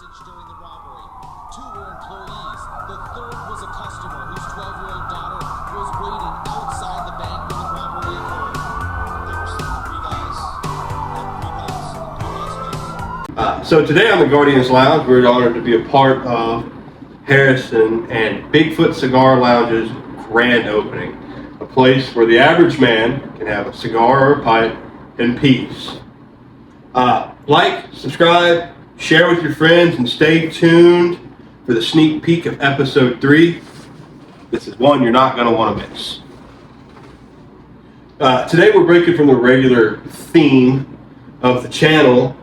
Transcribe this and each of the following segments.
hostage during the robbery. 2 were employees. The third was a customer whose 12-year-old daughter was waiting outside the bank when the robbery occurred. There were 3 guys. So today on the Guardians Lounge, we're honored to be a part of Harrison and Bigfoot Cigar Lounge's grand opening. A place where the average man can have a cigar or a pipe in peace. Like, subscribe, share with your friends, and stay tuned for the sneak peek of episode 3. This is one you're not going to want to miss. Today we're breaking from the regular theme of the channel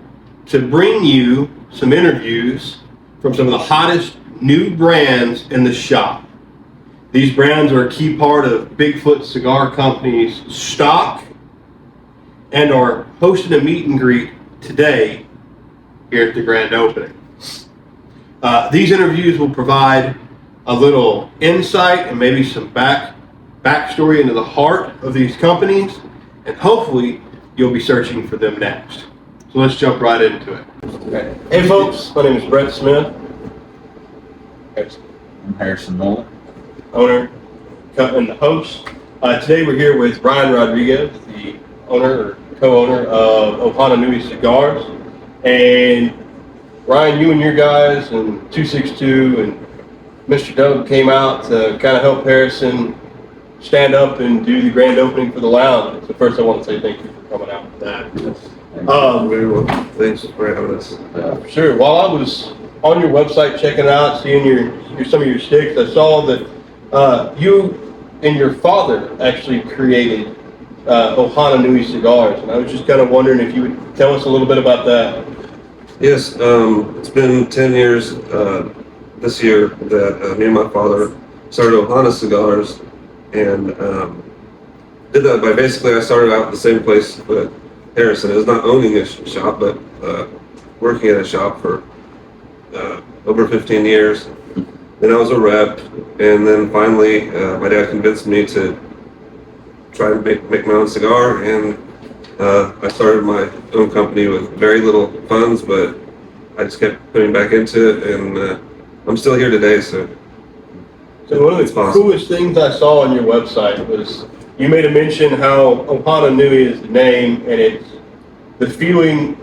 to bring you some interviews from some of the hottest new brands in the shop. These brands are a key part of Bigfoot Cigar Company's stock and are hosting a meet and greet today here at the grand opening. These interviews will provide a little insight and maybe some backstory into the heart of these companies, and hopefully you'll be searching for them next. So let's jump right into it. Okay. Hey folks, my name is Brett Smith. I'm Harrison Nolan, Owner and the host. Today we're here with Ryan Rodriguez, the owner or co-owner of Ohana Nui Cigars. And Ryan, you and your guys and 262 and Mr. Doug came out to kind of help Harrison stand up and do the grand opening for the lounge. So first I want to say thank you for coming out with that. Very well. Thanks for having us. Sure. While I was on your website checking out, seeing your some of your sticks, I saw that you and your father actually created Ohana Nui cigars, and I was just kind of wondering if you would tell us a little bit about that. Yes, it's been 10 years this year that me and my father started Ohana Cigars, and did that by basically I started out at the same place that Harrison is, not owning a shop, but working at a shop for over 15 years. Then I was a rep, and then finally my dad convinced me to try to make my own cigar, and I started my own company with very little funds, but I just kept putting back into it, and I'm still here today. So one of the coolest things I saw on your website was you made a mention how Ohana Nui is the name, and it's the feeling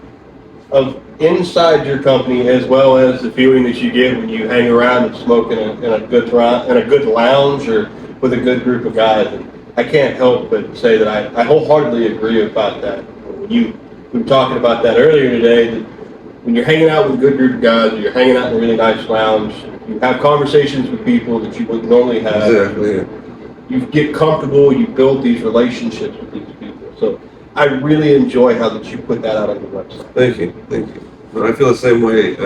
of inside your company as well as the feeling that you get when you hang around and smoke in a good lounge or with a good group of guys. And I can't help but say that I wholeheartedly agree about that. When we were talking about that earlier today, that when you're hanging out with a good group of guys, or you're hanging out in a really nice lounge, you have conversations with people that you wouldn't normally have. exactly. You get comfortable, you build these relationships with these people. So I really enjoy how that you put that out on your website. Thank you. No, I feel the same way.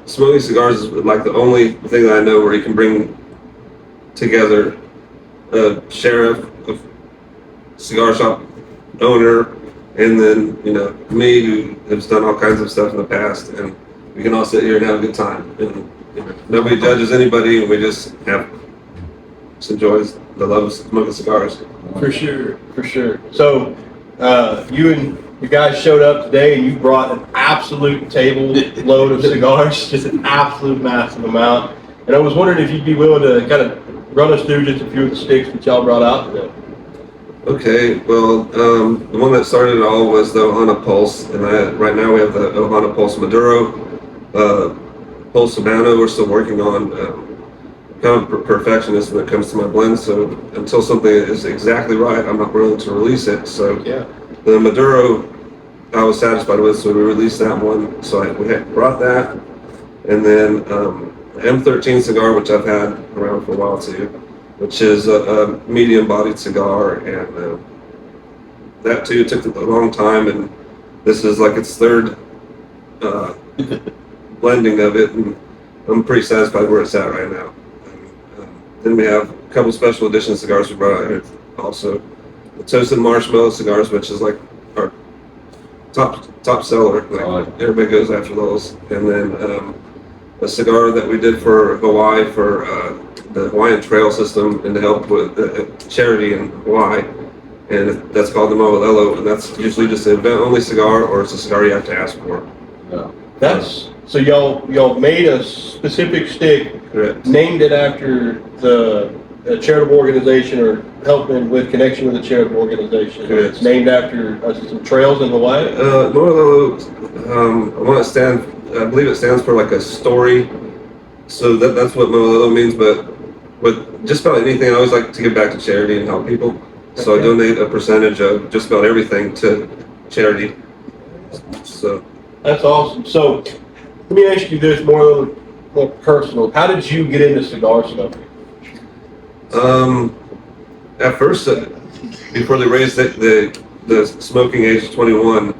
Smoking cigars is like the only thing that I know where you can bring together a sheriff, a cigar shop owner, and then me, who has done all kinds of stuff in the past, and we can all sit here and have a good time. And nobody judges anybody, and we just enjoys the love of smoking cigars. For sure. So you and you guys showed up today, and you brought an absolute table load of cigars, just an absolute massive amount. And I was wondering if you'd be willing to kind of run us through just a few of the sticks that y'all brought out today. Okay, well, the one that started it all was the Ohana Pulse, and right now we have the Ohana Pulse Maduro, Pulse Habano. We're still working on kind of perfectionist when it comes to my blend, so until something is exactly right, I'm not willing to release it. So yeah, the Maduro I was satisfied with, so we released that one. So we had brought that, and then M13 cigar, which I've had around for a while too, which is a medium-bodied cigar, and that too took a long time, and this is like its third blending of it, and I'm pretty satisfied where it's at right now. Then we have a couple special edition cigars we brought out here also. The Toasted Marshmallow cigars, which is like our top seller. Like everybody goes after those. And then a cigar that we did for Hawaii for the Hawaiian Trail System and to help with charity in Hawaii. And that's called the Moalelo, and that's usually just an event-only cigar, or it's a cigar you have to ask for. Yeah. That's so y'all made a specific stick, Correct. named it after a charitable organization or helping with connection with a charitable organization. Correct. It's named after some trails in Hawaii. I believe it stands for like a story. So that's what Mololo means. But with just about anything, I always like to give back to charity and help people. So I donate a percentage of just about everything to charity. So That's awesome. So let me ask you this more personal. How did you get into cigar smoking? at first, before they raised the smoking age to 21,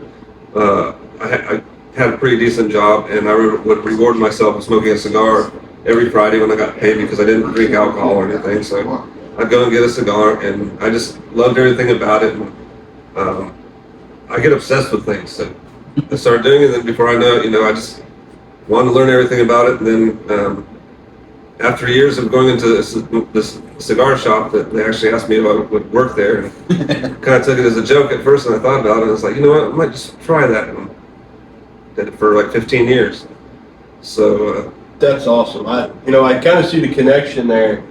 I had a pretty decent job, and I would reward myself with smoking a cigar every Friday when I got paid because I didn't drink alcohol or anything. So I'd go and get a cigar, and I just loved everything about it. And I get obsessed with things. So I started doing it, and then before I know it, I just wanted to learn everything about it. And then after years of going into this cigar shop, that they actually asked me if I would work there, and kind of took it as a joke at first. And I thought about it, and I was like, you know what, I might just try that. And did it for like 15 years. So that's awesome. I kind of see the connection there.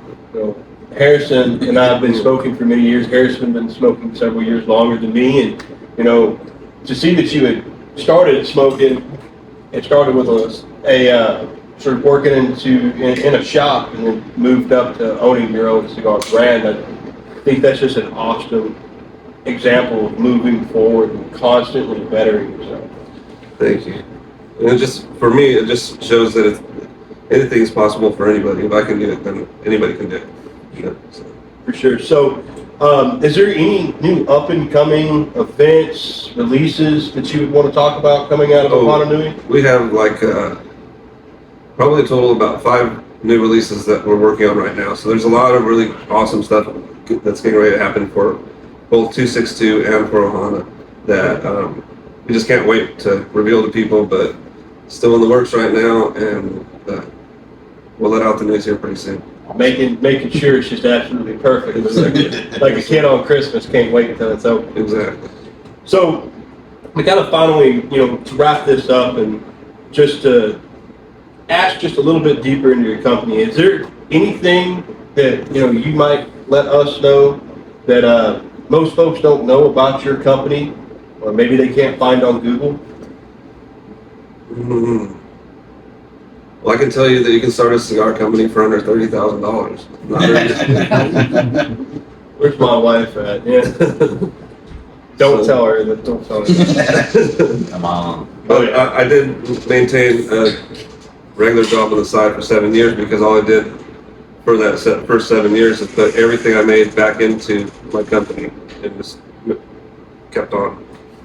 Harrison and I have been smoking for many years. Harrison has been smoking several years longer than me, and to see that you had started smoking, it started with a sort of working in a shop and then moved up to owning your own cigar brand. I think that's just an awesome example of moving forward and constantly bettering yourself. thank you. And for me, it just shows that anything is possible for anybody. If I can do it, then anybody can do it. So. For sure. So, is there any new up-and-coming events, releases that you would want to talk about coming out of Ohana Nui? We have probably a total of about 5 new releases that we're working on right now. So there's a lot of really awesome stuff that's getting ready to happen for both 262 and for Ohana that we just can't wait to reveal to people, but still in the works right now, and we'll let out the news here pretty soon. Making sure it's just absolutely perfect. Like a kid on Christmas, can't wait until it's over. Exactly. So, we kind of finally, to wrap this up and just to ask just a little bit deeper into your company, is there anything that, you might let us know that most folks don't know about your company, or maybe they can't find on Google? Mm-hmm. Well, I can tell you that you can start a cigar company for under $30,000. Where's my wife at? Yeah. Don't tell her that. Don't tell her. Come on. But I did maintain a regular job on the side for 7 years because all I did for that first 7 years is put everything I made back into my company and just kept on.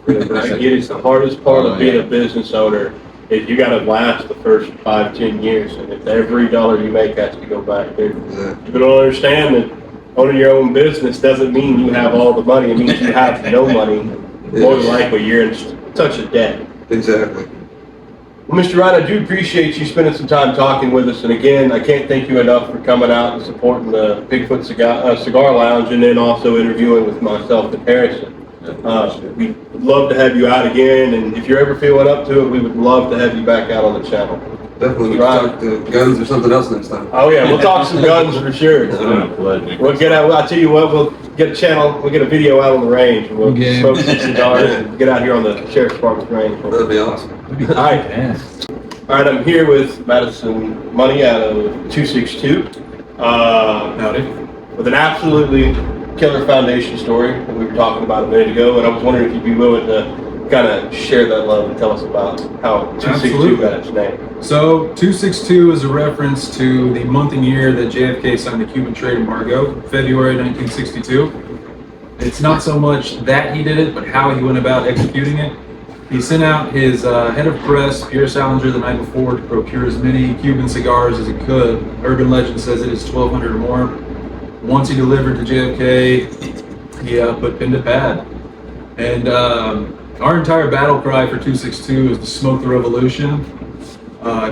I get it. The hardest part of being a business owner is you got to last the first 5-10 years, and if every dollar you make has to go back there. Exactly. People don't understand that owning your own business doesn't mean you have all the money. It means you have no money. More than likely, you're in a touch of debt. Exactly. Well, Mr. Ryan, I do appreciate you spending some time talking with us. And again, I can't thank you enough for coming out and supporting the Bigfoot Cigar Lounge, and then also interviewing with myself and Harrison. We would love to have you out again, and if you're ever feeling up to it, we would love to have you back out on the channel. Definitely. We can talk to guns or something else next time. Oh yeah, we'll talk some guns for sure. We'll get out. I'll tell you what, we'll get a channel. We'll get a video out on the range, and we'll smoke some cigars and get out here on the Sheriff's Department's range. That'd be awesome. All right. All right, I'm here with Madison Money out of 262. Howdy. With an absolutely killer foundation story that we were talking about a minute ago, and I was wondering if you'd be willing to kind of share that love and tell us about how 262 got its name. So 262 is a reference to the month and year that JFK signed the Cuban trade embargo, February 1962. It's not so much that he did it, but how he went about executing it. He sent out his head of press, Pierre Salinger, the night before to procure as many Cuban cigars as he could. Urban legend says it is 1,200 or more. Once he delivered to JFK, he put pen to pad. And our entire battle cry for 262 is to smoke the revolution,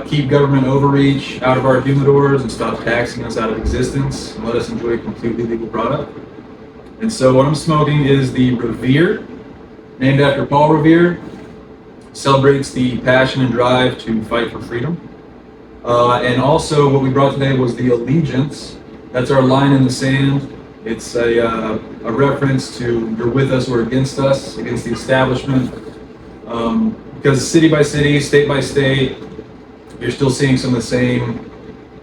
keep government overreach out of our humidors, and stop taxing us out of existence, and let us enjoy a completely legal product. And so what I'm smoking is the Revere, named after Paul Revere. Celebrates the passion and drive to fight for freedom. And also what we brought today was the allegiance. That's our line in the sand. It's a reference to you're with us or against us, against the establishment. Because city by city, state by state, you're still seeing some of the same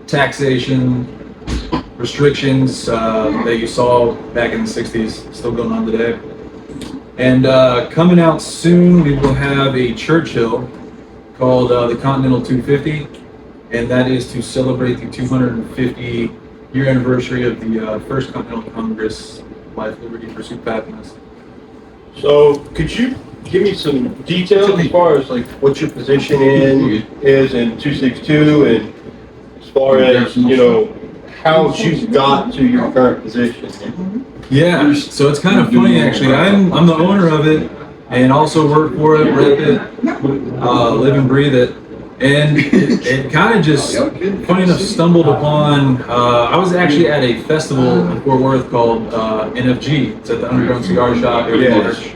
taxation restrictions that you saw back in the 60s, still going on today. And coming out soon, we will have a Churchill called the Continental 250, and that is to celebrate the 250-year anniversary of the First Continental Congress, Life, Liberty, Pursuit of Happiness. So could you give me some details as far as like what your position is in 262 and as far as, you know, how you got to your current position? Yeah, so it's kind of funny actually. I'm the owner of it and also work for it, rep it, live and breathe it. And it kind of just, funny enough, stumbled upon, I was actually at a festival in Fort Worth called NFG. It's at the Underground Cigar Shop every March.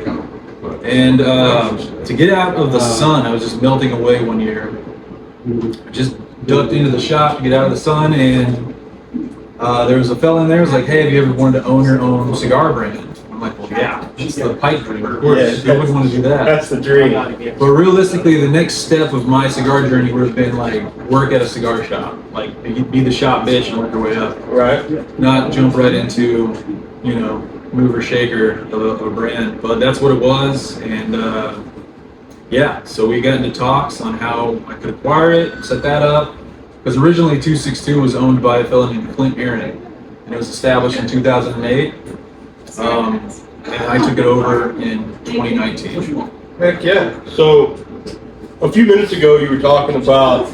And to get out of the sun, I was just melting away one year. I just ducked into the shop to get out of the sun, and there was a fella in there who was like, hey, have you ever wanted to own your own cigar brand? I'm like, well, yeah, it's the pipe dream. Of course, who wouldn't want to do that? That's the dream. But realistically, the next step of my cigar journey would have been like work at a cigar shop, like be the shop bitch and work your way up. Right. Not jump right into, you know, mover shaker of a brand. But that's what it was, and yeah. So we got into talks on how I could acquire it, set that up, because originally 262 was owned by a fellow named Clint Aaron, and it was established in 2008. And I took it over in 2019. Heck yeah. So a few minutes ago you were talking about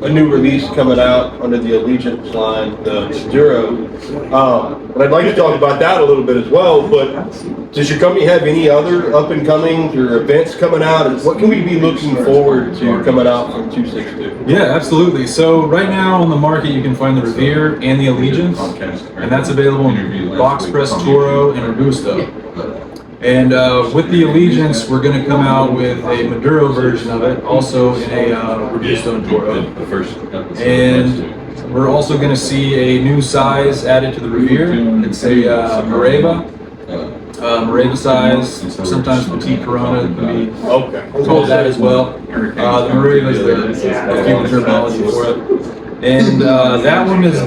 a new release coming out under the Allegiance line, the Maduro. And I'd like to talk about that a little bit as well, but does your company have any other up and comings or events coming out? And what can we be looking forward to coming out from 262? Yeah, absolutely. So right now on the market you can find the Revere and the Allegiance, and that's available in Box Press Toro and Robusto. And with the Allegiance, we're going to come out with a Maduro version of it, also in a Robusto and Toro. And we're also going to see a new size added to the Revere. It's a Mareva size, sometimes Petite Corona can be called that as well. The Mareva is the Cuban terminology for it. And that one has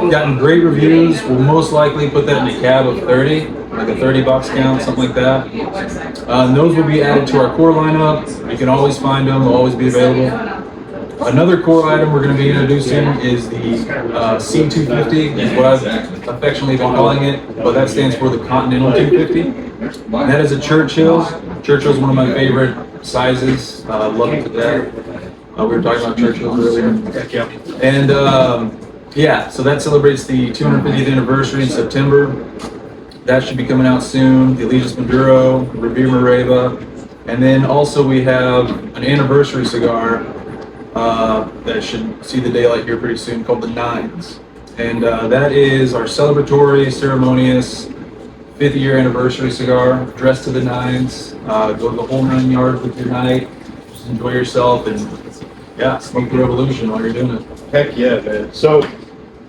gotten great reviews. We'll most likely put that in a cab of 30, like a 30 box count, something like that. And those will be added to our core lineup. You can always find them, they'll always be available. Another core item we're going to be introducing is the C250, is what I've affectionately been calling it, but that stands for the Continental 250. That is a Churchill. Churchill is one of my favorite sizes. Love it to death. We were talking about Churchills earlier. And yeah, so that celebrates the 250th anniversary in September. That should be coming out soon. The Allegiance Maduro, Revere Mareva, and then also we have an anniversary cigar that should see the daylight here pretty soon, called the Nines. And that is our celebratory, ceremonious 5th year anniversary cigar, dressed to the nines, go the whole 9 yards with your night, just enjoy yourself and yeah, smoke the revolution while you're doing it. Heck yeah, man. So,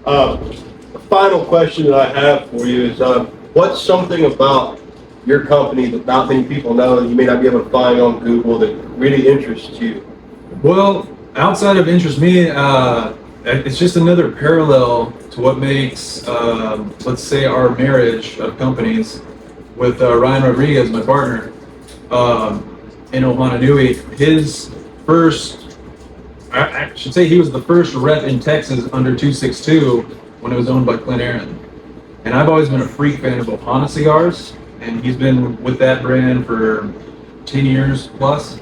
the final question that I have for you is, what's something about your company that not many people know that you may not be able to find on Google that really interests you? Well, outside of interest me, it's just another parallel to what makes, let's say, our marriage of companies with Ryan Rodriguez, my partner, in Ohana Nui. His first, I should say he was the first rep in Texas under 262 when it was owned by Clint Aaron. And I've always been a freak fan of Ohana cigars, and he's been with that brand for 10 years plus.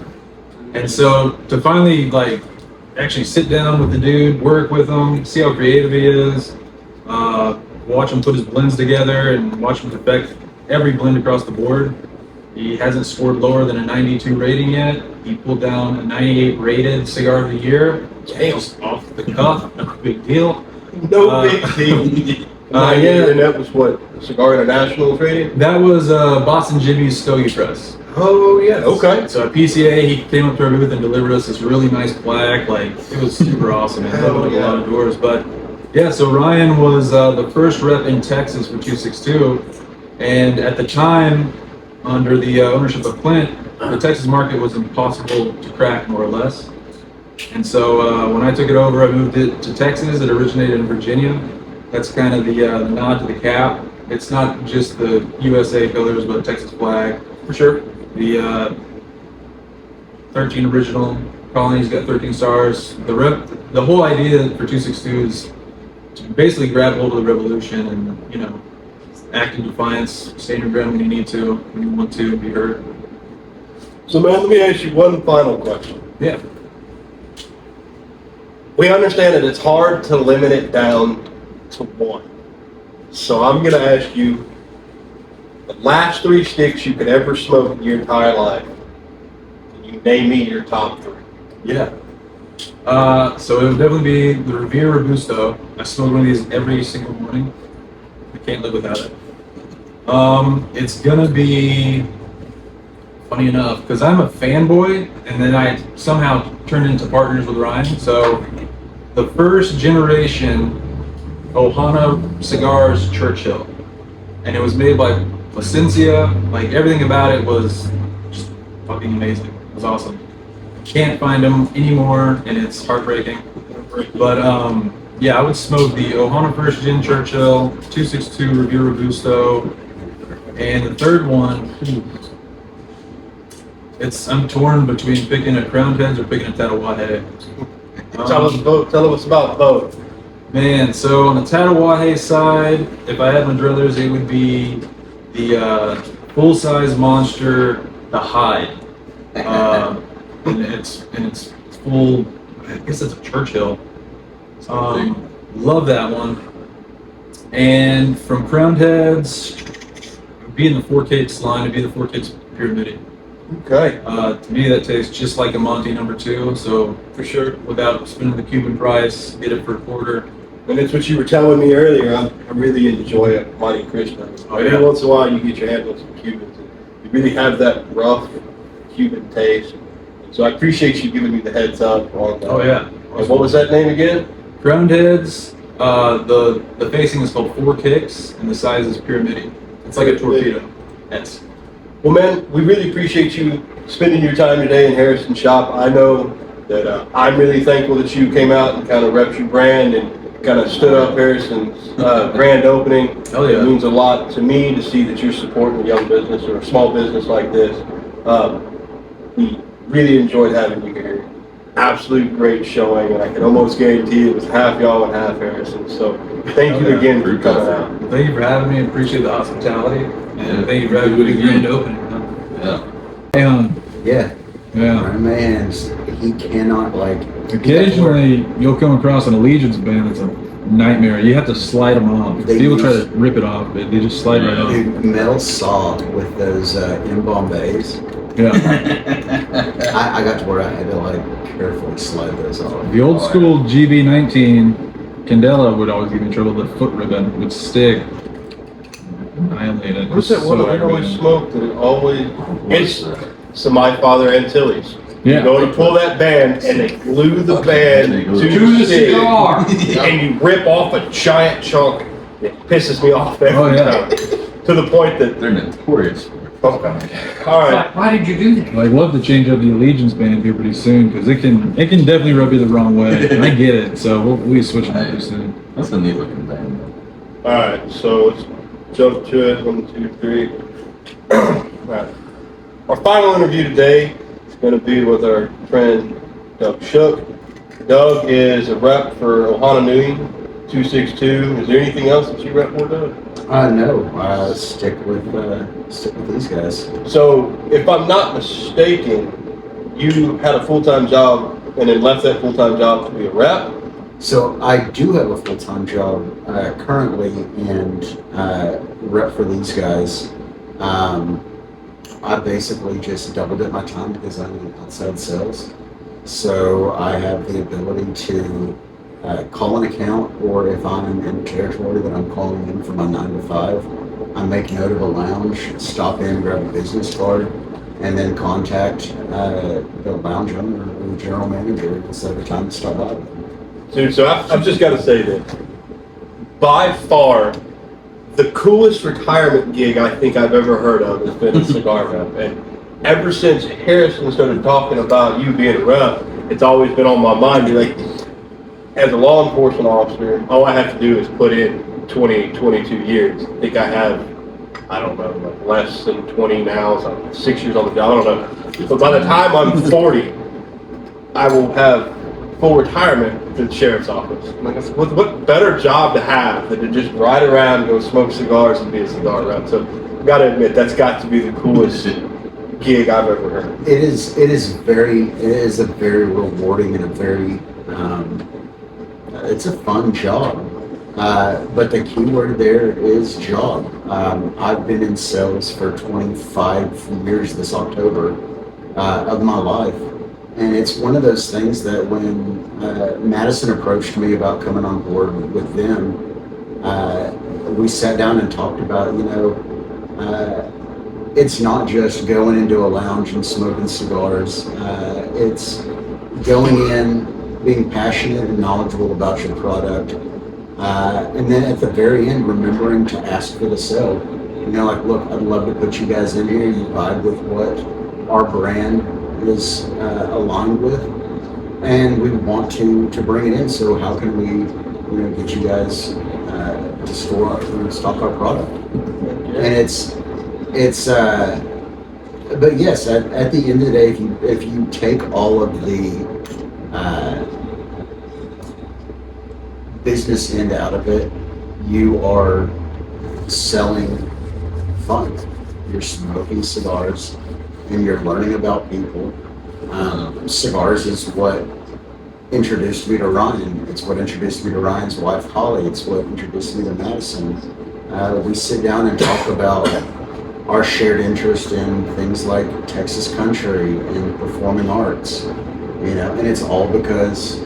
And so to finally actually sit down with the dude, work with him, see how creative he is, watch him put his blends together and watch him perfect every blend across the board. He hasn't scored lower than a 92 rating yet. He pulled down a 98 rated cigar of the year. Just off the cuff, no big deal. No big deal. Yeah. And that was what Cigar International trading. That was Boston Jimmy's Stogie Press. Oh yeah. Okay. So at PCA, he came up to our booth and delivered us this really nice plaque. Like, it was super awesome. It opened up a lot of doors. But yeah, so Ryan was the first rep in Texas for 262, and at the time, under the ownership of Clint, the Texas market was impossible to crack, more or less. And so when I took it over, I moved it to Texas. It originated in Virginia. That's kind of the nod to the cap. It's not just the USA colors, but Texas flag. For sure. The 13 original colonies got 13 stars. The whole idea for 262 is to basically grab hold of the revolution and, you know, act in defiance, stand your ground when you need to, when you want to, be heard. So man, let me ask you one final question. Yeah. We understand that it's hard to limit it down to one. So I'm going to ask you the last 3 sticks you could ever smoke in your entire life. Can you name me your top 3? Yeah. So it would definitely be the Revere Robusto. I smoke one of these every single morning. I can't live without it. It's gonna be funny enough because I'm a fanboy, and then I somehow turned into partners with Ryan. So the first generation Ohana Cigars Churchill, and it was made by Placencia. Like, everything about it was just fucking amazing. It was awesome. Can't find them anymore, and it's heartbreaking. But yeah, I would smoke the Ohana First Gen Churchill, 262 Revere Robusto, and the third one. I'm torn between picking a Crowned Heads or picking a Tatawahe. Tell us about both. Man, so on the Tatawahe side, if I had my druthers, it would be the full-size monster, the Hyde. And it's full. I guess it's a Churchill. Love that one. And from Crowned Heads, it would be in the 4 Cakes line. It'd be the 4 Cakes Pyramid. Okay. To me, that tastes just like a Monty number 2. So For sure. without spending the Cuban price, get it for a quarter. And it's what you were telling me earlier. I really enjoy a Monte Cristo. Oh, yeah. Every once in a while, you get your hands on some Cubans. And you really have that rough Cuban taste. So I appreciate you giving me the heads up on that. Oh yeah. And what was that name again? Crowned Heads. The facing is called 4 Kicks, and the size is pyramid. It's like a torpedo. Yes. Well, man, we really appreciate you spending your time today in Harrison's shop. I know that I'm really thankful that you came out and kind of repped your brand and kind of stood up Harrison's grand opening. Hell yeah. It means a lot to me to see that you're supporting a young business or a small business like this. We really enjoyed having you here. Absolute great showing, and I can almost guarantee it was half y'all and half Harrison. So thank you again for coming out. Thank you for having me. Appreciate the hospitality. And thank you for having me grand opening. Yeah, Yeah. my man's, he cannot Occasionally, you'll come across an Allegiance band that's a nightmare. You have to slide them off. They People try use- to rip it off, but they just slide right off. Dude, metal saw with those in-bomb bays. Yeah. I got to where I had to carefully slide those off. The old school GB19 Candela would always give me trouble. The foot ribbon would stick. Annihilate it. What's that one that I always smoked that it always, it's some My Father Antilles. Yeah. You go to pull that band and they glue the band to the stick and you rip off a giant chunk. It pisses me off every Oh, yeah. time. To the point that They're notorious for it. okay. All right. Why did you do that? I'd love to change up the Allegiance band here pretty soon because it can definitely rub you the wrong way. And I get it, so we'll be switching up pretty soon. That's a neat looking band. All right. So let's jump to it. 1, 2, 3. All right. Our final interview today is going to be with our friend Doug Shook. Doug is a rep for Ohana Nui 262. Is there anything else that you rep for, Doug? No, stick with these guys. So, if I'm not mistaken, you had a full-time job and then left that full-time job to be a rep? So I do have a full-time job currently and rep for these guys. I basically just doubled at my time because I'm in outside sales. So I have the ability to call an account, or if I'm in territory that I'm calling in for my 9 to 5, I make note of a lounge, stop in, grab a business card, and then contact the lounge owner or the general manager and set a time to stop by. Dude, so I've just got to say this. By far, the coolest retirement gig I think I've ever heard of has been a cigar rep. And ever since Harrison started talking about you being a rep, it's always been on my mind. You're like, as a law enforcement officer, all I have to do is put in 22 years. I think I have, I don't know, like less than 20 now, so I'm 6 years on the job, I don't know. But by the time I'm 40, I will have full retirement to the sheriff's office. I'm like, what better job to have than to just ride around, go smoke cigars, and be a cigar rep? So I've got to admit, that's got to be the coolest gig I've ever heard. It is a very rewarding and a very, it's a fun job. But the key word there is job. I've been in sales for 25 years this October of my life. And it's one of those things that when Madison approached me about coming on board with them, we sat down and talked about, it's not just going into a lounge and smoking cigars. It's going in, being passionate and knowledgeable about your product. And then at the very end, remembering to ask for the sale. Like, look, I'd love to put you guys in here. You vibe with what our brand is aligned with, and we want to bring it in. So how can we, get you guys to stock our product? And it's but yes, at the end of the day, if you take all of the business end out of it, you are selling fun. You're smoking cigars and you're learning about people. Cigars is what introduced me to Ryan. It's what introduced me to Ryan's wife, Holly. It's what introduced me to Madison. We sit down and talk about our shared interest in things like Texas country and performing arts, and it's all because,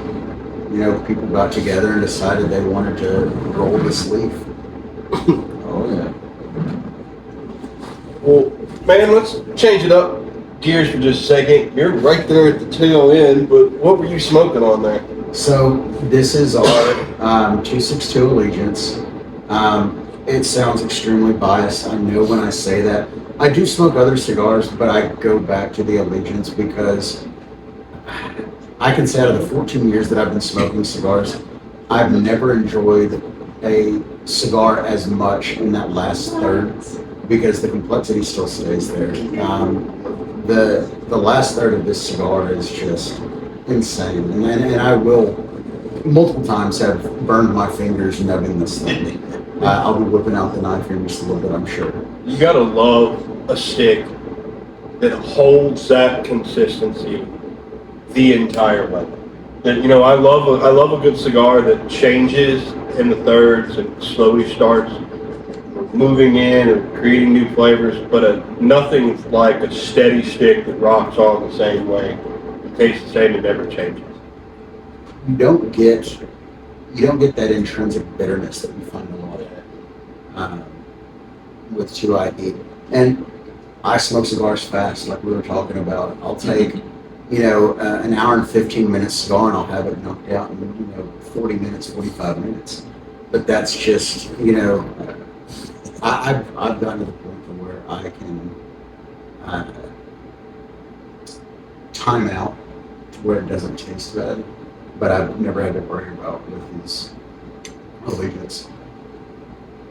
people got together and decided they wanted to roll this leaf. Oh, yeah. Well, man, let's change it up gears for just a second. You're right there at the tail end, but what were you smoking on there? So this is our 262 Allegiance. It sounds extremely biased. I know when I say that. I do smoke other cigars, but I go back to the Allegiance because I can say out of the 14 years that I've been smoking cigars, I've never enjoyed a cigar as much in that last third because the complexity still stays there. The last third of this cigar is just insane, and I will multiple times have burned my fingers nubbing this thing. I'll be whipping out the knife here in just a little bit, I'm sure. You gotta love a stick that holds that consistency the entire way. That, I love a good cigar that changes in the thirds and slowly starts moving in or creating new flavors, but nothing like a steady stick that rocks on the same way. It tastes the same and never changes. You don't get that intrinsic bitterness that you find a lot with 2IE. And I smoke cigars fast, like we were talking about. I'll take, an hour and 15 minutes cigar and I'll have it knocked out in, 40 minutes, 45 minutes. But that's just, I've gotten to the point where I can time out to where it doesn't taste bad, but I've never had to worry about with these Allegiance.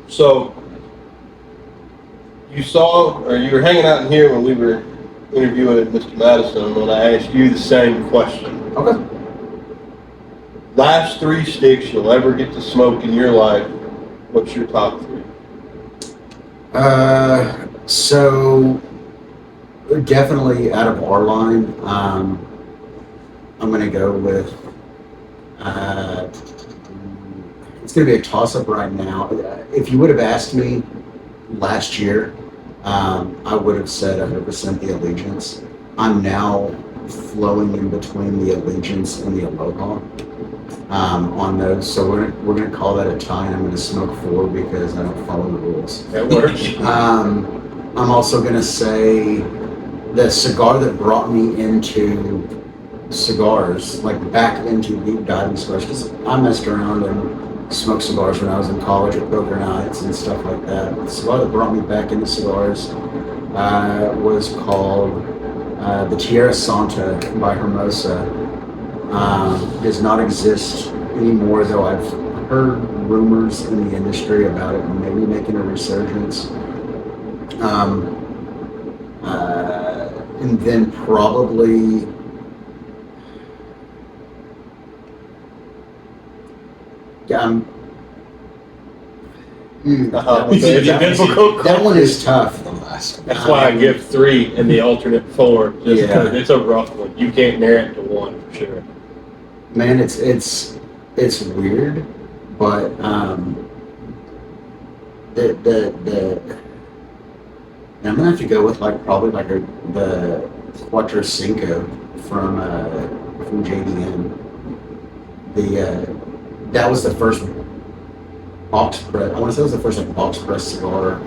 So, you were hanging out in here when we were interviewing Mr. Madison, and I asked you the same question. Okay. Last 3 sticks you'll ever get to smoke in your life, what's your top 3? So definitely out of our line, I'm gonna go with, it's gonna be a toss-up right now. If you would have asked me last year, I would have said 100% the Allegiance. I'm now flowing in between the Allegiance and the Aloha. on those. So we're gonna call that a tie, and I'm gonna smoke 4 because I don't follow the rules. That works. I'm also gonna say the cigar that brought me into cigars, like back into deep diving cigars, because I messed around and smoked cigars when I was in college at poker nights and stuff like that. The cigar that brought me back into cigars was called the Tierra Santa by Hermosa. Does not exist anymore, though I've heard rumors in the industry about it maybe making a resurgence. And then probably that one is tough. That's why I give 3 in the alternate 4. Just because it's a rough one. You can't narrow it to 1 for sure. Man, it's weird, but I'm gonna have to go with probably the Quattro Cinco from JDM. That was the first box press. I want to say it was the first box press cigar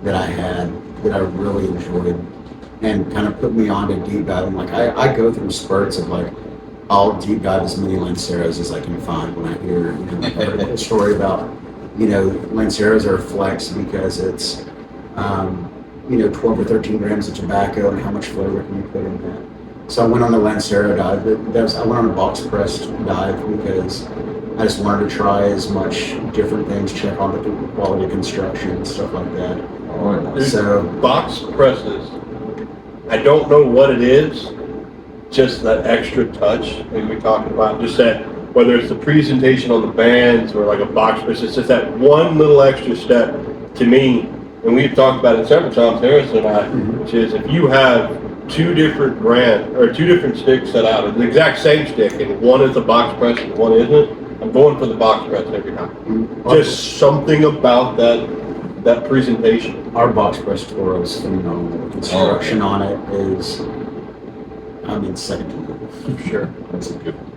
that I had that I really enjoyed, and kind of put me on to deep diving. I go through spurts of I'll deep dive as many Lanceros as I can find when I hear a story about Lanceros are a flex because it's 12 or 13 grams of tobacco and how much flavor can you put in that. So I went on the Lancero dive. I went on a box pressed dive because I just wanted to try as much different things, check on the quality of construction and stuff like that. Dude, So box presses, I don't know what it is, just that extra touch that we talked about, just that, whether it's the presentation on the bands or a box press, it's just that one little extra step to me, and we've talked about it several times, Harrison and I, which is if you have 2 different brands or 2 different sticks set out, the exact same stick, and one is a box press and one isn't, I'm going for the box press every time. Just something about that presentation. our box press Toro is phenomenal. The construction on it is, second to none. For sure. That's a good one.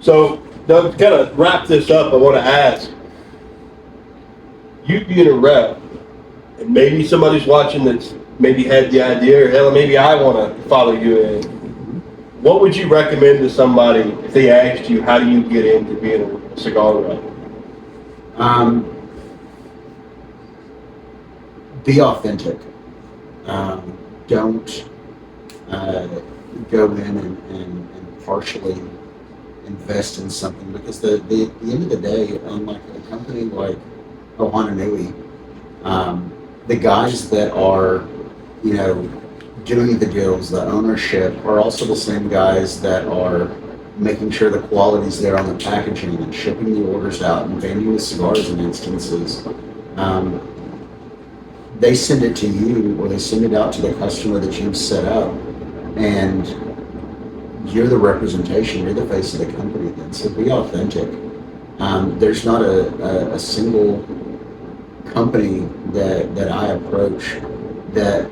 So, to kind of wrap this up, I want to ask, you being a rep, and maybe somebody's watching that's maybe had the idea, or hell, maybe I want to follow you in. What would you recommend to somebody if they asked you, how do you get into being a cigar rep? Be authentic. Don't go in and partially invest in something, because the at the end of the day, unlike a company like Ohana Nui, the guys that are doing the deals, the ownership, are also the same guys that are making sure the quality's there on the packaging and shipping the orders out and vending the cigars in instances. They send it to you, or they send it out to the customer that you've set up, and you're the representation, you're the face of the company then. So be authentic. There's not a single company that I approach that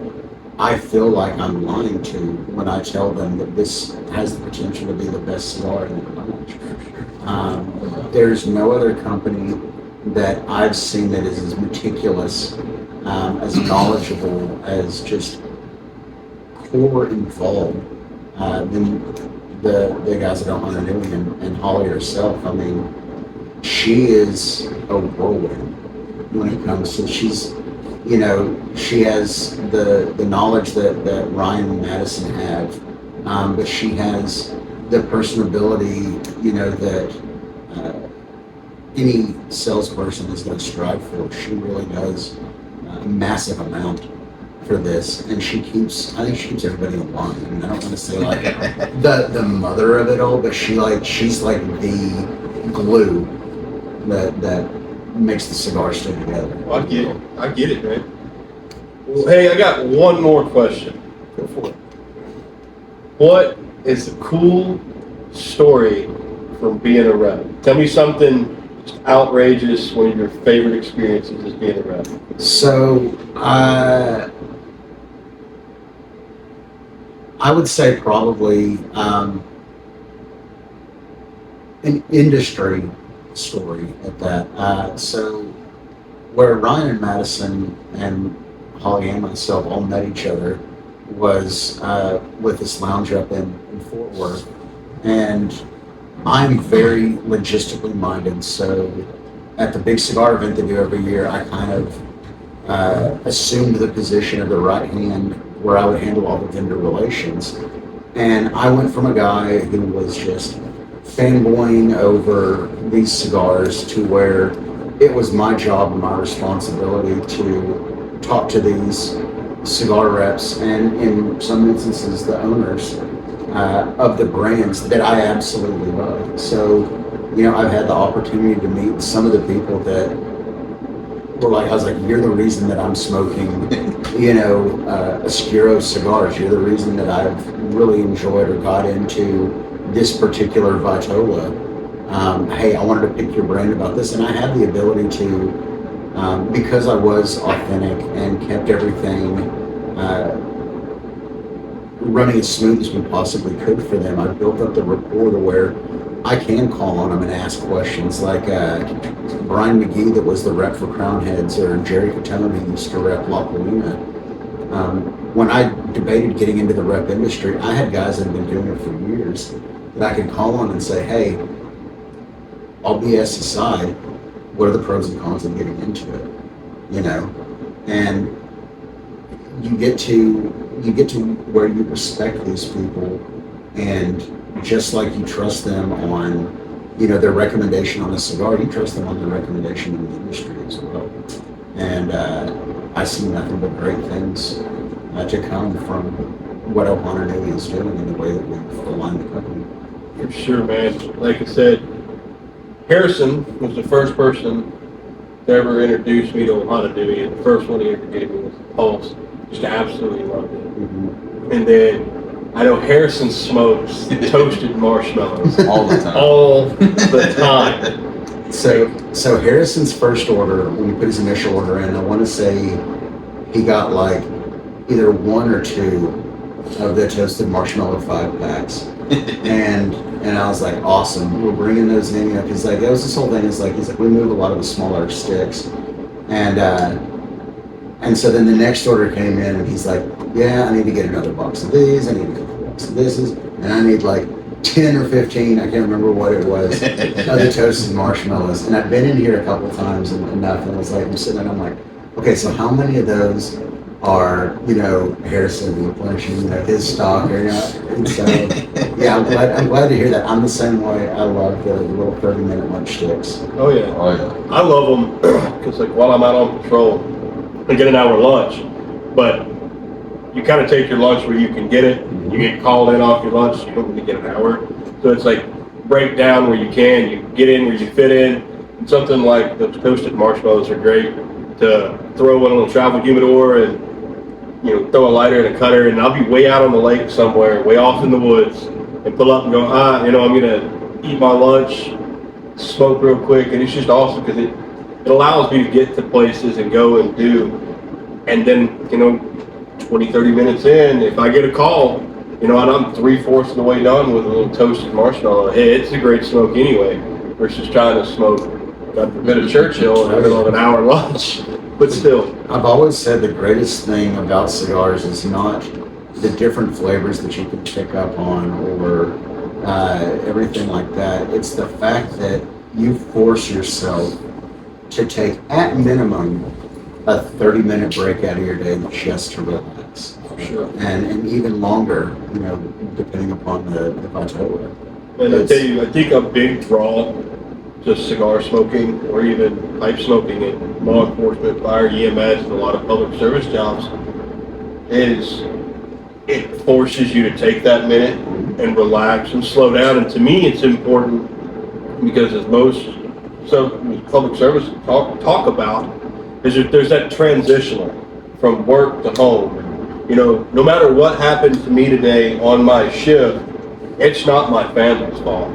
I feel like I'm lying to when I tell them that this has the potential to be the best cigar in the bunch. There's no other company that I've seen that is as meticulous, as knowledgeable, as just core involved than the guys at Ohana Nui and Holly herself. She is a whirlwind when it comes to, she has the knowledge that Ryan and Madison have, but she has the personability, that any salesperson is going to strive for. She really does a massive amount for this, and I think she keeps everybody in line. I don't want to say the mother of it all, but she's the glue that makes the cigar stay together. Well, I get it, man. Well, hey, I got one more question. Go for it. What is the cool story from being a rep? Tell me something just outrageous, one of your favorite experiences as being a rep. So, I would say probably an industry story at that. So where Ryan and Madison and Holly and myself all met each other was with this lounge up in Fort Worth. And I'm very logistically minded. So at the big cigar event they do every year, I kind of assumed the position of the right hand where I would handle all the vendor relations. And I went from a guy who was just fanboying over these cigars to where it was my job and my responsibility to talk to these cigar reps and in some instances the owners of the brands that I absolutely love. So, I've had the opportunity to meet some of the people that were like, I was like, you're the reason that I'm smoking, Oscuro cigars. You're the reason that I've really enjoyed or got into this particular Vitola. Hey, I wanted to pick your brain about this, and I had the ability to, because I was authentic and kept everything running as smooth as we possibly could for them. I built up the rapport to where I can call on them and ask questions like Brian McGee, that was the rep for Crown Heads, or Jerry Catone, who used to rep La Polina. When I debated getting into the rep industry, I had guys that had been doing it for years that I could call on and say, hey, all BS aside, what are the pros and cons of getting into it? And you get to where you respect these people, and just like you trust them on, their recommendation on a cigar, you trust them on their recommendation in the industry as well. And I see nothing but great things to come from what Ohana Nui is doing and the way that we've aligned the company. For sure, man. Like I said, Harrison was the first person to ever introduce me to Ohana Nui, and the first one he ever gave me was the Pulse. Just absolutely loved it. Mm-hmm. And then I know Harrison smokes toasted marshmallows All the time. all the time. So Harrison's first order, when he put his initial order in, I want to say he got like either one or two of the toasted marshmallow 5-packs. and I was like, awesome, we're bringing those in, because like that was this whole thing. He's like, we move a lot of the smaller sticks, and so then the next order came in, and he's like, yeah, I need to get another box of these, I need a couple boxes of this, and I need like 10 or 15, I can't remember what it was, of the toasted marshmallows. And I've been in here a couple times and nothing. I was like, I'm sitting there and I'm like, okay, so how many of those are, Harrison replenishing, his stock, or, and so, yeah, I'm glad to hear that. I'm the same way. I love the little 30-minute lunch sticks. Oh yeah. Oh, yeah. I love them because like while I'm out on patrol, I get an hour lunch, but you kind of take your lunch where you can get it. You get called in off your lunch, you don't really get an hour. So it's like break down where you can, you get in where you fit in. And something like the toasted marshmallows are great to throw in a little travel humidor and throw a lighter and a cutter, and I'll be way out on the lake somewhere, way off in the woods, and pull up and go, I'm gonna eat my lunch, smoke real quick, and it's just awesome because it allows me to get to places and go and do. And then 20-30 minutes in, if I get a call, and I'm 3/4 of the way done with a little toasted marshmallow, hey, it's a great smoke anyway, versus trying to smoke a bit of Churchill in the middle of an hour lunch. But still, I've always said the greatest thing about cigars is not the different flavors that you can pick up on or everything like that. It's the fact that you force yourself to take, at minimum, a 30-minute break out of your day just to relax. for sure. And even longer, depending upon the Vitola. And I tell you, I think a big draw to cigar smoking or even pipe smoking in law enforcement, fire, EMS, and a lot of public service jobs is it forces you to take that minute and relax and slow down. And to me, it's important because as most public service talk about is that there's that transitional from work to home. No matter what happened to me today on my shift, it's not my family's fault.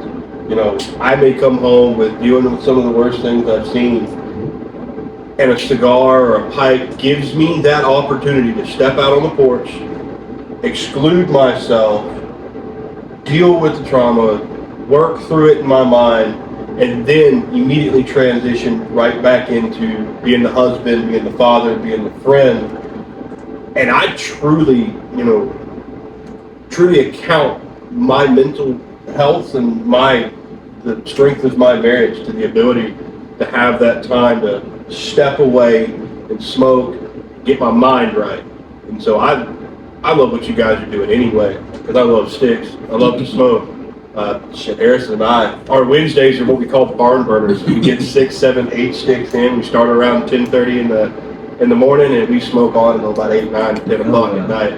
I may come home with dealing with some of the worst things I've seen, and a cigar or a pipe gives me that opportunity to step out on the porch, exclude myself, deal with the trauma, work through it in my mind, and then immediately transition right back into being the husband, being the father, being the friend. And I truly, truly account my mental health and the strength of my marriage to the ability to have that time to step away and smoke, get my mind right. And so I love what you guys are doing anyway, because I love sticks. I love to smoke. Harrison and our Wednesdays are what we call barn burners. We get 6, 7, 8 sticks in. We start around 10:30 in the morning, and we smoke on until about 8, 9, 10 o'clock at night.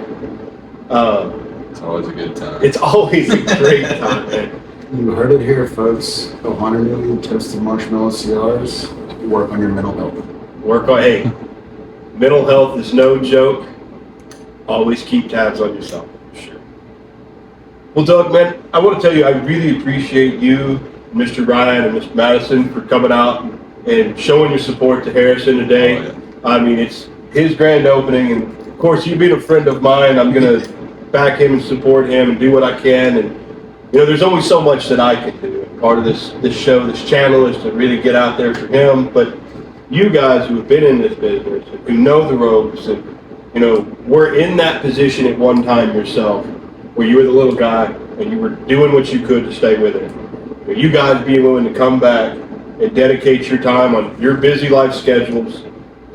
It's always a good time. It's always a great time, man. You heard it here, folks. Ohana Nui toasted marshmallow cigars. Work on your mental health. Hey, mental health is no joke. Always keep tabs on yourself. Sure. Well, Doug, man, I want to tell you, I really appreciate you, Mr. Ryan, and Mr. Madison for coming out and showing your support to Harrison today. Oh, yeah. I mean, it's his grand opening, and of course, you being a friend of mine, I'm going to back him and support him and do what I can. And there's only so much that I can do. And part of this show, this channel, is to really get out there for him. But you guys who have been in this business, who know the ropes, and were in that position at one time yourself, where you were the little guy and you were doing what you could to stay with it. You guys being willing to come back and dedicate your time on your busy life schedules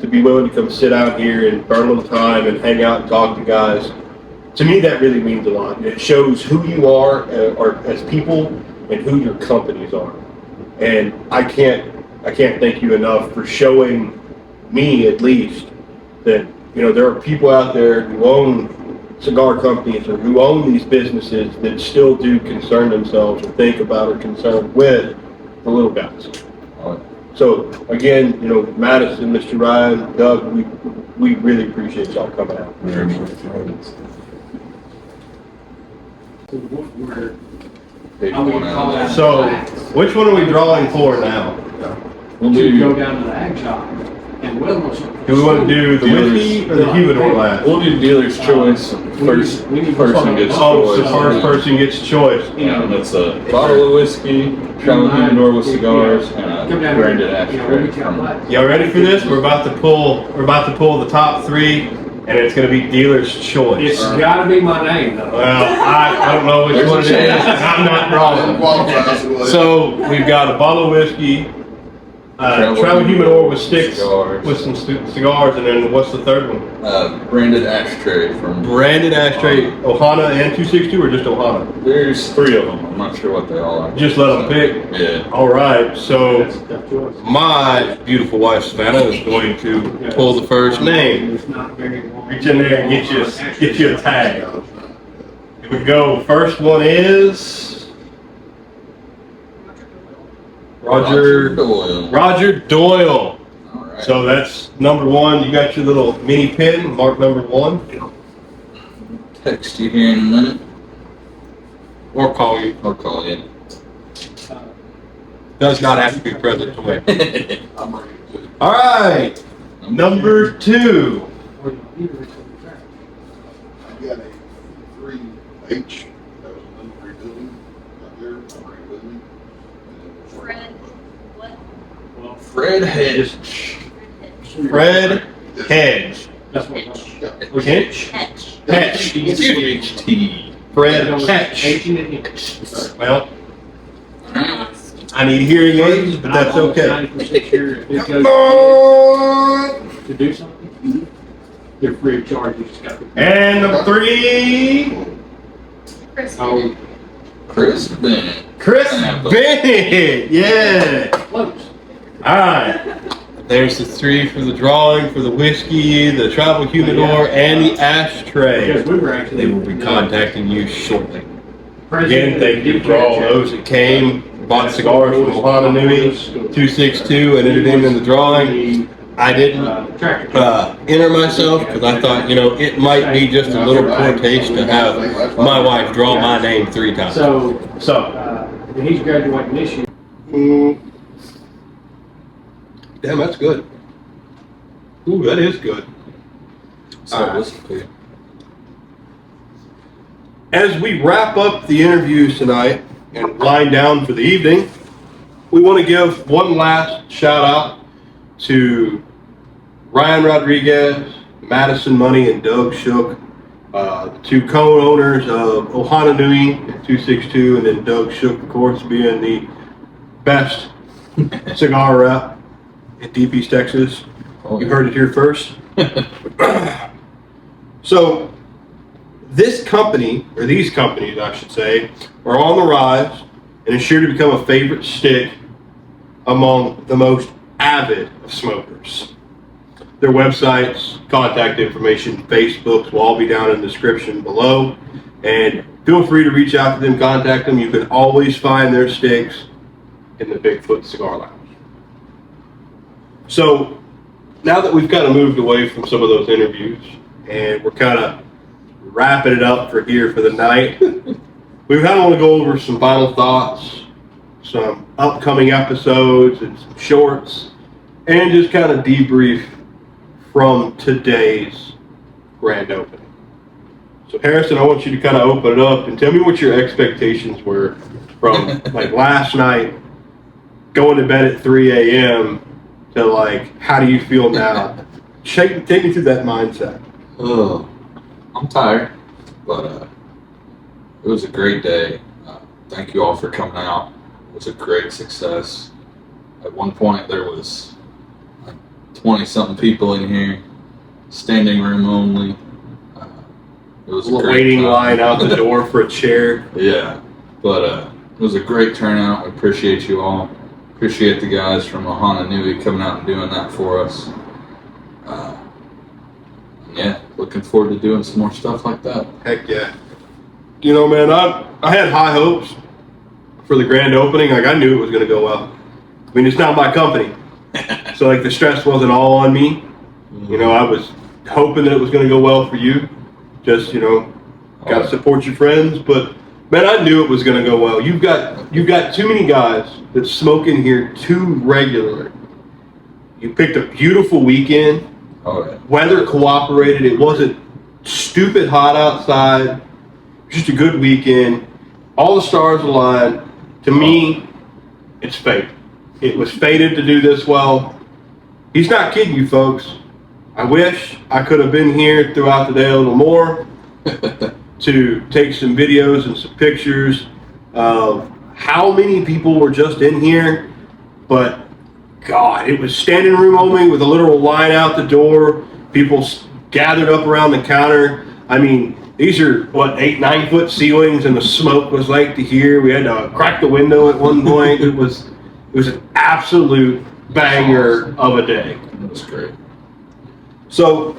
to be willing to come sit out here and burn a little time and hang out and talk to guys. To me, that really means a lot. It shows who you are as people and who your companies are. And I can't thank you enough for showing me, at least, that there are people out there who own cigar companies or who own these businesses that still do concern themselves or think about or concern with the little guys. Oh, yeah. So again, Madison, Mr. Ryan, Doug, we really appreciate y'all coming out. Very much. Page one out. So, which one are we drawing for now? We'll To go do, down to the ag shop and Wilma's. Do we want to do the whiskey or the humidor last? we'll do dealer's choice. First person gets Oh, choice. so first person gets choice. Yeah, that's a bottle of whiskey, travel humidor with cigars, and a branded ashtray from Y'all ready for this? We're about to pull the top 3, and it's going to be dealer's choice. It's gotta be my name though. Well, I don't know which There's one a it is. chance. I'm not drawing. So we've got a bottle of whiskey, travel humidor with sticks, cigars. with some cigars, and then what's the third one? branded ashtray from. Branded ashtray, Ohana and 262, or just Ohana? There's 3 of them. I'm not sure what they all are. Just let them pick. Yeah. All right, so That's a tough choice. my beautiful wife Savannah is going to pull the first name. It's not very long. Reach in there and get you a tag. Here we go. First one is Roger Doyle. Doyle. All right. So that's number 1. You got your little mini pin, mark number 1, Text you here in a minute, or call you. or call you. Does not have to be present to win. All right, number 2. I got a 3H. That was another rebuilding out there. Bring it with me. Fred, what? Fred Hedge. Fred Hedge. That's what. Hedge. Catch. Hedge. UHT. Fred Hedge. Well, I need hearing aids, but that's okay. 90% sure if it goes to do something, they're free of charge. You just got to. And number 3, Chris. Oh, Chris Bennett. Chris Bennett. Yeah. close. All right. There's the 3 for the drawing, for the whiskey, the travel humidor, and the ashtray. Because we were actually. They will be contacting you shortly. President Again, thank you for all those that came, bought cigars from Ohana Nui, 262, and entered in the drawing. I didn't enter myself because I thought, it might be just a little poor taste to have my wife draw my name 3 times. So, So, he's graduating this year. damn, that's good. Ooh, that is good. So whiskey. As we wrap up the interviews tonight, and wind down for the evening, we want to give one last shout out to Ryan Rodriguez, Madison Money, and Doug Shook, the two co-owners of Ohana Nui at 262, and then Doug Shook, of course, being the best cigar rep in Deep East Texas. You heard it here first. So this company, or these companies, I should say, are on the rise and is sure to become a favorite stick among the most avid of smokers. Their websites, contact information, Facebooks will all be down in the description below. And feel free to reach out to them, contact them. You can always find their sticks in the Bigfoot Cigar Lounge. So now that we've kind of moved away from some of those interviews and we're kind of wrapping it up for here for the night, we kind of want to go over some final thoughts, some upcoming episodes and some shorts, and just kind of debrief from today's grand opening. So Harrison, I want you to kind of open it up and tell me what your expectations were from like last night, going to bed at 3 a.m. to like, how do you feel now? Take me through that mindset. Oh, I'm tired, but it was a great day. Thank you all for coming out. It was a great success. At one point, there was 20-something people in here, standing room only. It was a great Waiting time. line out the door for a chair. Yeah, but it was a great turnout. We appreciate you all. Appreciate the guys from Ohana Nui coming out and doing that for us. Yeah, looking forward to doing some more stuff like that. Heck yeah. You know, man, I had high hopes for the grand opening. Like, I knew it was going to go well. I mean, it's not my company. So, like, the stress wasn't all on me. You know, I was hoping that it was going to go well for you. Just, you know, got to support your friends. But, man, I knew it was going to go well. You've got too many guys that smoke in here too regularly. You picked a beautiful weekend. Oh, yeah. Weather cooperated. It wasn't stupid hot outside. Just a good weekend. All the stars aligned. To me, it's fate. It was fated to do this well. He's not kidding you, folks. I wish I could have been here throughout the day a little more to take some videos and some pictures of how many people were just in here. But God, it was standing room only with a literal line out the door. People gathered up around the counter. I mean, these are, 8-9 foot ceilings, and the smoke was like to here. We had to crack the window at one point. It was an absolute banger of a day. It was great. So,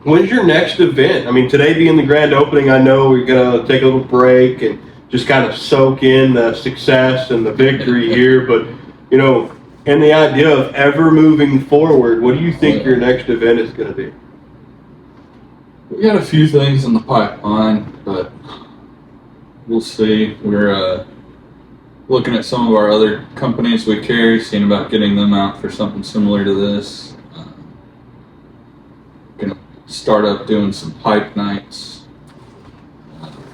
when's your next event? I mean, today being the grand opening, I know we're gonna take a little break and just kind of soak in the success and the victory here. But, you know, and the idea of ever moving forward, what do you think your next event is going to be? We got a few things in the pipeline, but we'll see. We're looking at some of our other companies we carry, seeing about getting them out for something similar to this. Gonna start up doing some pipe nights.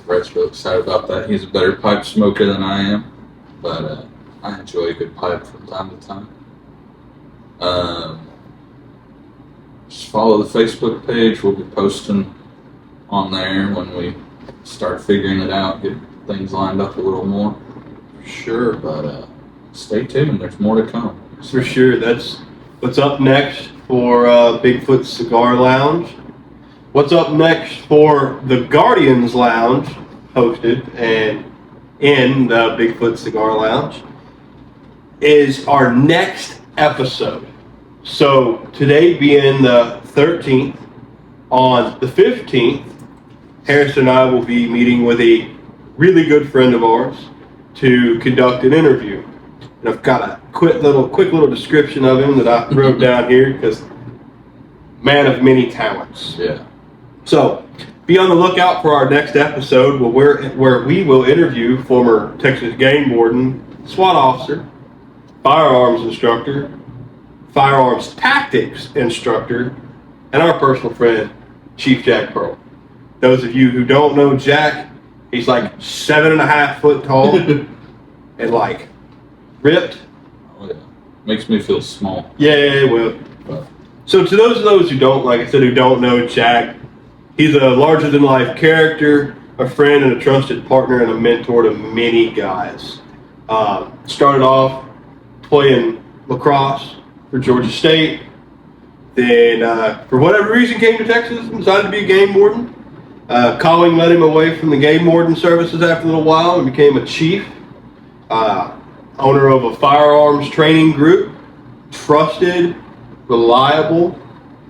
Brett's real excited about that. He's a better pipe smoker than I am, but I enjoy a good pipe from time to time. Just follow the Facebook page. We'll be posting on there when we start figuring it out, get things lined up a little more. Sure. But stay tuned. There's more to come. For sure. That's what's up next for Bigfoot Cigar Lounge. What's up next for the Guardians Lounge, hosted and in the Bigfoot Cigar Lounge, is our next episode. So today being the 13th, on the 15th, Harrison and I will be meeting with a really good friend of ours to conduct an interview. And I've got a quick little description of him that I wrote down here because man of many talents. Yeah. So be on the lookout for our next episode where we will interview former Texas game warden, SWAT officer, firearms instructor, firearms tactics instructor, and our personal friend, Chief Jack Pearl. Those of you who don't know Jack, He's like 7.5 foot tall and like ripped. Oh, yeah. Makes me feel small. Yeah, well. So to those who don't, like I said, who don't know Jack, he's a larger than life character, a friend and a trusted partner and a mentor to many guys. Started off playing lacrosse for Georgia State. Then, for whatever reason, came to Texas and decided to be a game warden. Calling led him away from the game warden services after a little while and became a chief. Owner of a firearms training group. Trusted, reliable.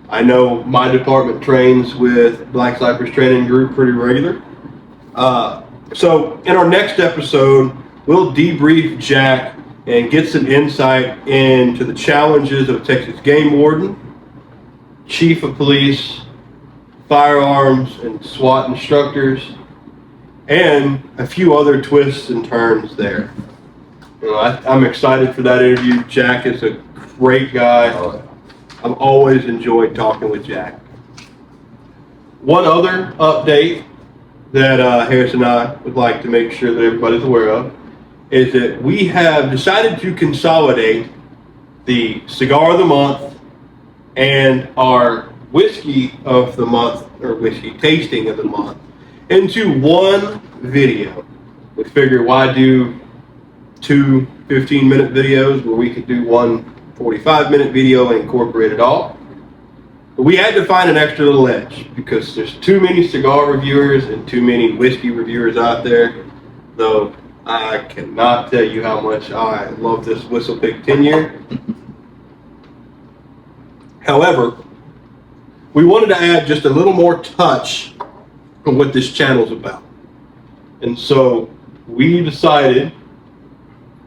I know my department trains with Black Cypress Training Group pretty regular. So in our next episode, we'll debrief Jack and get some insight into the challenges of Texas game warden, chief of police, firearms and SWAT instructors, and a few other twists and turns there. You know, I'm excited for that interview. Jack is a great guy. I've always enjoyed talking with Jack. One other update that Harris and I would like to make sure that everybody's aware of is that we have decided to consolidate the Cigar of the Month and our Whiskey of the Month, or Whiskey Tasting of the Month, into one video. We figured why do two 15-minute videos where we could do one 45-minute video and incorporate it all. But we had to find an extra little edge because there's too many cigar reviewers and too many whiskey reviewers out there, though I cannot tell you how much I love this Whistle Pig 10-year. However, we wanted to add just a little more touch on what this channel's about. And so we decided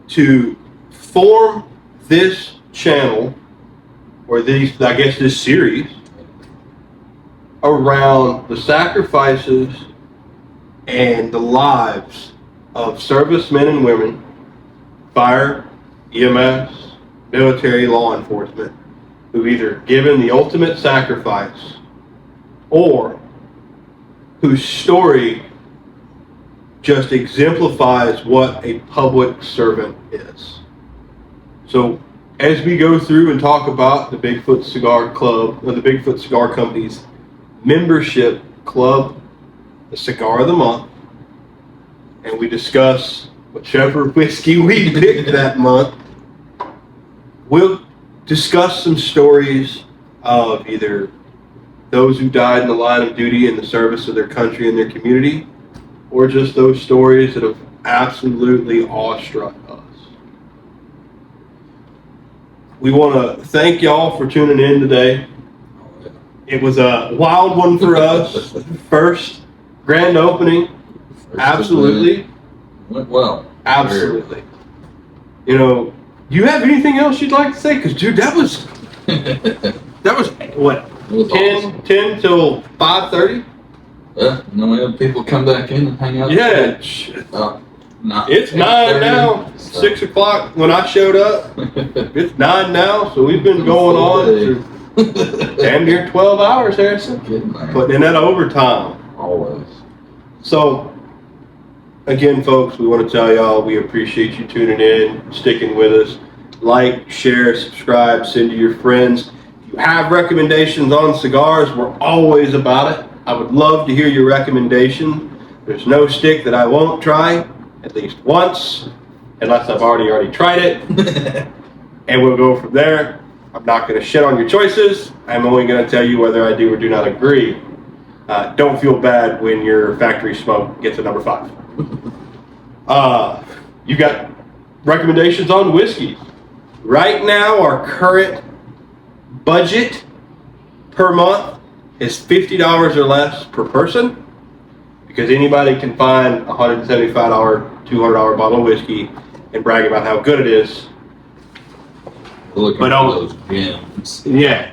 to form this channel, or this series, around the sacrifices and the lives of servicemen and women, fire, EMS, military, law enforcement, who've either given the ultimate sacrifice or whose story just exemplifies what a public servant is. So as we go through and talk about the Bigfoot Cigar Club, or the Bigfoot Cigar Company's membership club, the Cigar of the Month, and we discuss whichever whiskey we picked that month, we'll discuss some stories of either those who died in the line of duty in the service of their country and their community, or just those stories that have absolutely awestruck us. We want to thank y'all for tuning in today. It was a wild one for us. First grand opening. Absolutely. Went well. Absolutely. You know, do you have anything else you'd like to say? Because, dude, that was what, It was 10 till 5:30? Yeah, and then we had people come back in and hang out. Yeah. It's 9 now. 6 o'clock when I showed up. It's 9 now, so we've been going on for damn near 12 hours, Harrison. Putting in that overtime. Always. So, again, folks, we want to tell y'all we appreciate you tuning in, sticking with us. Like, share, subscribe, send to your friends. If you have recommendations on cigars, we're always about it. I would love to hear your recommendation. There's no stick that I won't try at least once, unless I've already tried it. And we'll go from there. I'm not going to shit on your choices. I'm only going to tell you whether I do or do not agree. Don't feel bad when your factory smoke gets a number 5. You got recommendations on whiskey. Right now, our current budget per month is $50 or less per person, because anybody can find a $175, $200 bottle of whiskey and brag about how good it is. Looking But for those gems. Yeah.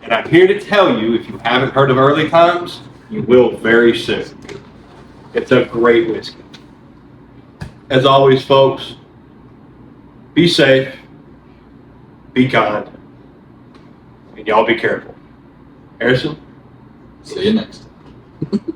And I'm here to tell you, if you haven't heard of Early Times, you will very soon. It's a great whiskey. As always, folks, be safe, be kind, and y'all be careful. Harrison? See you next time.